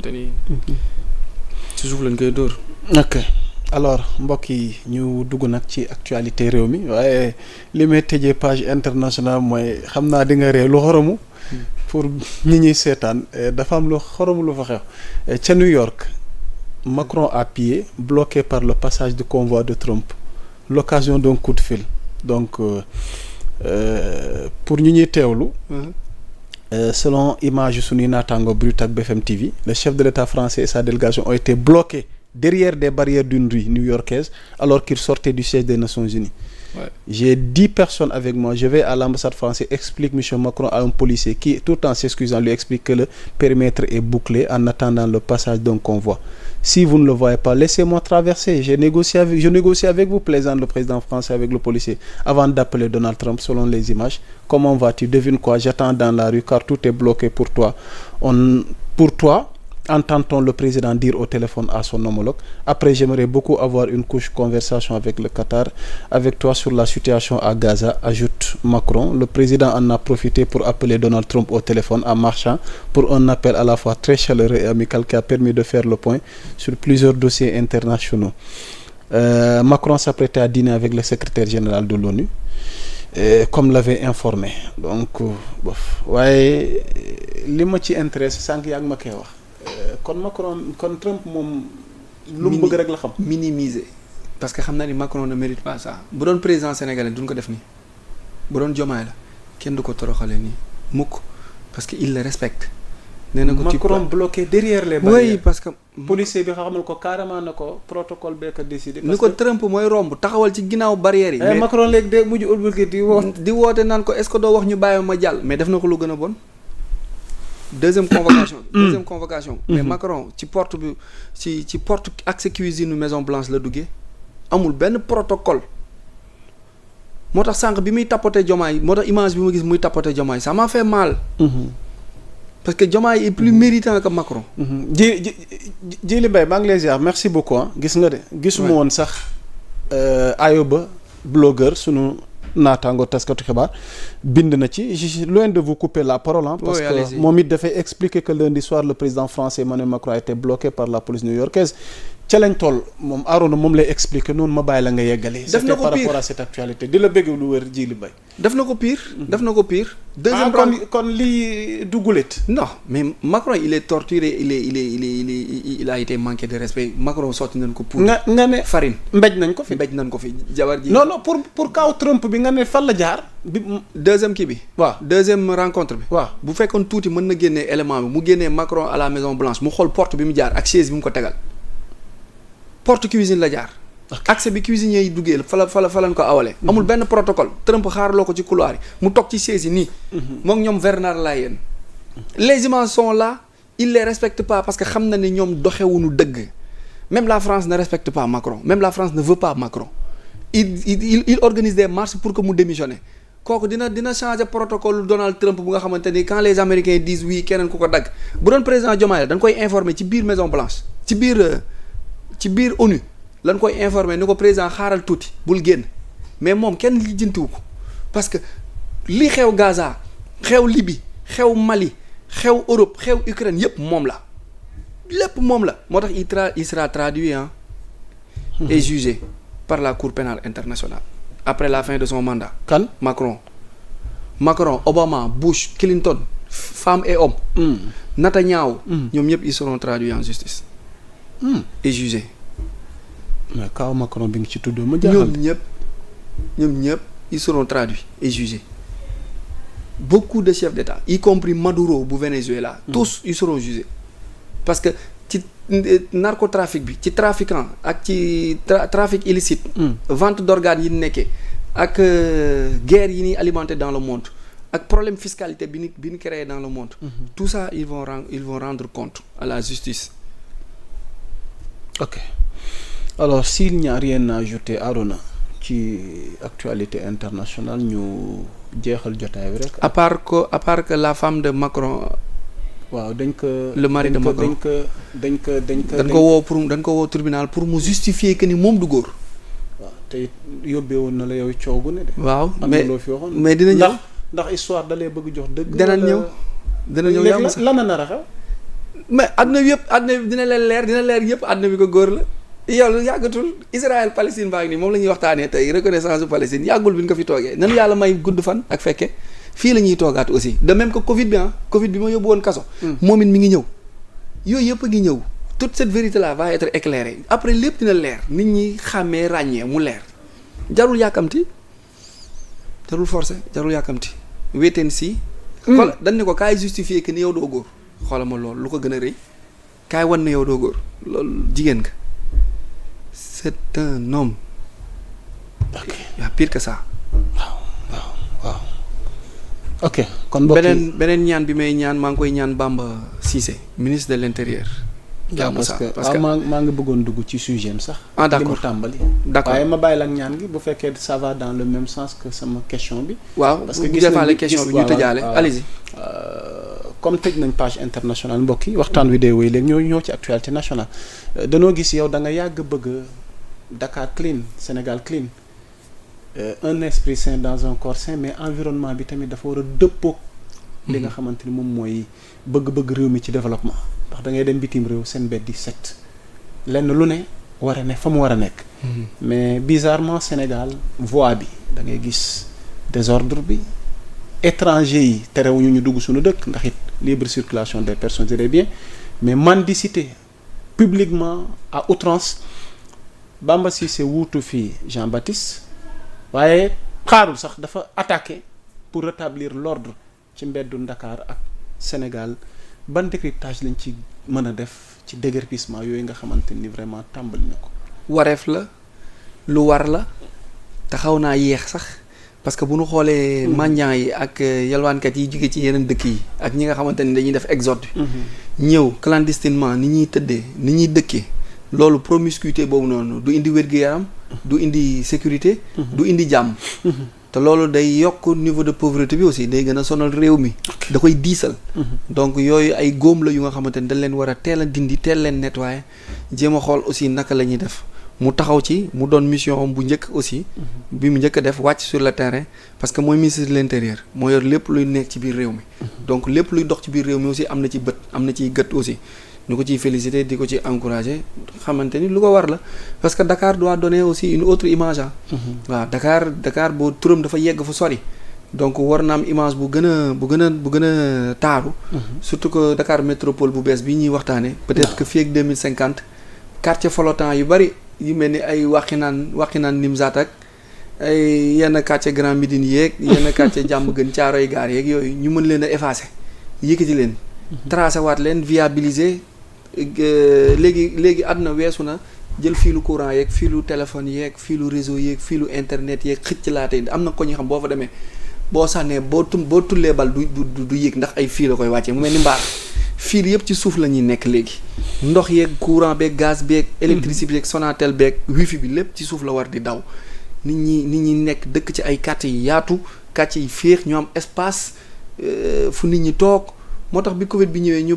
xamante ni. ci suuf lañ koy dóor. ok alors mbokk yi ñu dugg nag ci actualité réew mi waaye li may tëjee page internationale mooy xam naa di nga ree lu xoromu. pour ñi ñuy seetaan dafa am lu xoromu lu fa xew ca New York. Macron à pied bloqué par le passage du convoi de Trump l'occasion d'un coup de fil donc pour ñu ñuy teewlu. Selon image suñuy naataango Brut ak BFM TV le chef de l'État français et sa délégation ont été bloqués derrière des barrières d'une rue new-yorkaise alors qu'ils sortaient du siège des Nations Unies. Ouais. J'ai 10 personnes avec moi. Je vais à l'ambassade française, explique M. Macron à un policier qui, tout en s'excusant, lui explique que le périmètre est bouclé en attendant le passage d'un convoi. Si vous ne le voyez pas, laissez-moi traverser. Je négocie avec vous, plaisante le président français avec le policier, avant d'appeler Donald Trump, selon les images. Comment vas-tu? Devine quoi? J'attends dans la rue car tout est bloqué pour toi. Entend-on le président dire au téléphone à son homologue. Après, j'aimerais beaucoup avoir une conversation avec le Qatar, avec toi sur la situation à Gaza, ajoute Macron. Le président en a profité pour appeler Donald Trump au téléphone en marchant pour un appel à la fois très chaleureux et amical qui a permis de faire le point sur plusieurs dossiers internationaux. Macron s'apprêtait à dîner avec le secrétaire général de l'ONU. Comme l'avait informé. Donc, waaye li ma ci intéressé sànq yaa ngi ma koy wax. kon Trump moom lu mu bëgg rek la xam. minimiser parce que xam naa ni Macron ne mérite pas ça. bu doon président sénégalais duñ ko def nii bu doon Diomaye la kenn du ko toroxalee nii mukk parce que il le respecte. nee na ko Macron bloqué derrière les barrières. oui parce que. policier bi xamal ko carrément na ko protocole bee ko décidé. ni ko Trump mooy romb taxawal ci ginnaaw barrières yi. mais Macron léegi de mujj ëllëg di woote naan ko est-ce que doo wax ñu bàyyi ma jàll. mais def na ko lu gën a bon. deuxième convocation. mais Macron ci porte bi ci porte accès cuisine Maison Blanche la duggee amul benn protocole moo tax sànq bi muy tapoter Diomaye moo tax image bi ma gis muy tapoter Diomaye ça m'a fait mal. parce que Diomaye est plus méritant que Macron. Djily Mbaye maa ngi lay ziar merci beaucoup gis nga de. gisuma woon sax Ayoba blogueur sunu. naataango taskatu xibaar bind na ci je suis loin de vous couper la parole parce que moom it dafay expliquer que lundi soir le président français Emmanuel Macron a été bloqué par la police new-yorkaise ca lañ toll moom Arona moom lay expliquer noonu ma bàyyi la nga yeggalee. def na ko par rapport à cette actualité di la bëgg lu wér Djily Mbaye. def na ko pire. deuxième kon lii duggulet. non mais Macron il est torturé il a été manqué de respect Macron sotti nañ ko. pour nga ne farine. mbéj nañ ko fi jabar ji. non pour kaw Trump bi nga ne fan la jaar. deuxième kii bi. waaw deuxième rencontre bi. waaw bu fekkoon tuuti mën na génnee élément bi mu génnee Macron à la Maison Blanche mu xool porte bi mu jaar ak chaise bi mu ko tegal porte cuisine la jaar. accès bi cuisinier yi duggee fa lañ ko awale. amul benn protocole Trump xaarloo ko ci couloir yi mu toog ci chaise yi nii. moom ñoom Bernard Layène. les images sont là il les respecte pas parce que xam na ne ñoom doxewuñu dëgg même la France ne respecte pas Macron même la France ne veut pas Macron il organise des marches pour que mu démissionne kooku dina changer protocole Donald Trump bu nga xamante ni quand les Américains disent oui keneen ku ko dagg bu doon président Diomaye la dañ koy informer ci biir Maison Blanche ci biir ONU lan koy informer ni ko président xaaral tuuti bul génn mais moom kenn lijjantiwu ko parce que li xew Gaza xew Libye xew Mali xew Europe xew Ukraine yépp moom la lépp moom la moo tax il sera traduit et jugé par la Cour pénale internationale après la fin de son mandat. Kan Macron, Obama, Bush, Clinton, femmes et hommes. Netanyahu, ñoom ñëpp ils seront traduits en justice. Et jugés. mais kaw Macron bi nga ci tudd ma jaaxal. ñoom ñëpp ils seront traduits et jugés. Beaucoup de chefs d'État, y compris Maduro bu Venezuela, tous ils seront jugés. Parce que ci narcotrafic bi ci trafiquant ak ci trafic illicite. vente d'organes yi nekkee ak guerre yi ñuy alimenté dans le monde ak problème fiscalité bi ñu créé dans le monde. tout ça ils vont rendre compte à la justice. ok alors s'il n'y a rien à ajouter Arona ci actualité internationale ñu jeexal jotaay bi rek. à part que la femme de Macron. waaw dañ ko le mari de Macron dañ ko woo tribunal pour mu justifier que ni moom du góor. waaw te yóbbee woon na la yow coow gu ne de. waaw mais dina ñëw ndax histoire da lay bëgg jox dëgg. dana ñëw yàlla lan nar a xew. mais àdduna bi yëpp àdduna bi dina leer yëpp àdduna bi ko góor la yow yàggatul Israël Palestine baa ngi nii moom la ñuy waxtaanee tey reconnaissance bu Palestine yàggul bi ñu ko fi toogee nanu yàlla may gudd fan ak fekke fii la ñuy toogaat aussi de même que Covid bi ma yóbbu woon kaso moom it mi ngi ñëw yooyu yëpp a ngi ñëw toute cette vérité là va être éclairée après lépp dina leer nit ñi xàmmee ràññee mu leer jarul yàkkamti jarul forcé jarul yàkkamti wéeteen si xoola dañ ne ko kaay justifier que ni yow doo góor xoola ma loolu lu ko gën a rëy kaay wan na yow doo góor loolu jigéen nga c'est un homme. ok y a pire que ça. waaw. ok kon mbokk yi beneen ñaan bi may ñaan maa ngi koy ñaan Bamba Cissé ministre de l'intérieur. parce que maa ngi bëggoon dugg ci sujet am sax. ah d'accord li mu tàmbali. d'accord waaye ma bàyyi la ak ñaan gi bu fekkee ça va dans le même sens que sama question bi. waaw parce que gis nañu question bi ñu tëjaale allez-y. comme tëj nañ page internationale mbokk yi waxtaan wi dee wéy léegi ñoo ci actualité nationale danoo gis yow da nga yàgg bëgg Dakar clean Sénégal clean un esprit sain dans un corps sain mais environnement bi tamit dafa war a dëppoog li nga xamante ni moom mooy bëgg-bëgg réew mi ci développement ndax da ngay dem bitim réew seen mbedd di set lenn lu ne war a ne fa mu war a nekk mais bizarrement Sénégal voie bi da ngay gis désordre bi étranger yi terewuñu ñu dugg suñu dëkk ndax it libre circulation des personnes et des biens mais mendicité publiquement à outrance Bamba Cissé wuutu fii Jean-Baptiste waaye xaarul sax dafa attaqué pour rétablir l'ordre ci mbeddu Dakar ak Sénégal ban décryptage lañ ci mën a def ci déguerpissement yooyu nga xamante ni vraiment tàmbali na ko. wareef la lu war la te xaw naa yéex sax parce que bu ñu xoolee mendiants yi ak yalwaankat yi jóge ci yeneen dëkk yi ak ñi nga xamante ni dañuy def exode bi ñëw clandestinement ni ñuy tëddee ni ñuy dëkkee loolu promiscuité boobu noonu du indi wér-gu-yaram du indi sécurité du indi jàmm te loolu day yokk niveau de pauvreté bi aussi day gën a sonal réew mi da koy diisal donc yooyu ay góom la yu nga xamante ni dañ leen war a teel a dindi teel leen nettoyer jéem a xool aussi naka la ñuy def mu taxaw ci mu doon mission am bu njëkk aussi bi mu njëkk a def wàcc sur le terrain parce que mooy ministre de l'intérieur moo yor lépp luy nekk ci biir réew mi donc lépp luy dox ci biir réew mi aussi am na ci bët am na ciy gët aussi ñu ko ciy féliciter di ko ci encourager xamante ni lu ko war la parce que Dakar doit donner aussi une autre image waaw Dakar boo turam dafa yegg fu sori donc war na am image bu gën a taaru surtout que Dakar métropole bu bees bi ñuy waxtaane peut-être que fii ak 2050 quartier flottant yu bari yu mel ni ay Wakhinane Nimzatt ak ay yenn quartier Grand Médine yeeg yenn quartier Diamaguène Thiaroye Gare yeeg yooyu ñu mën leen a effacer yëkkati leen tracé waat leen viabiliser léegi àdduna weesu na jël fiilu courant yeeg fiilu téléphone yeeg fiilu réseau yeeg fiilu internet yeeg xëcc laate am na ko ñu xam boo fa demee boo sànnee boo tullee bal du yéeg ndax ay fii la koy wàccee mu mel ni mbaar fiil yëpp ci suuf la ñuy nekk léegi ndox yeeg courant beeg gaz beeg électricité beeg Sonatel beeg wifi bi lépp ci suuf la war di daw nit ñi nekk dëkk ci ay quartiers yi yaatu quartiers yi féex ñu am espace fu nit ñi toog moo tax bi Covid bi ñëwee ñu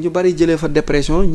bari jëlee fa dépression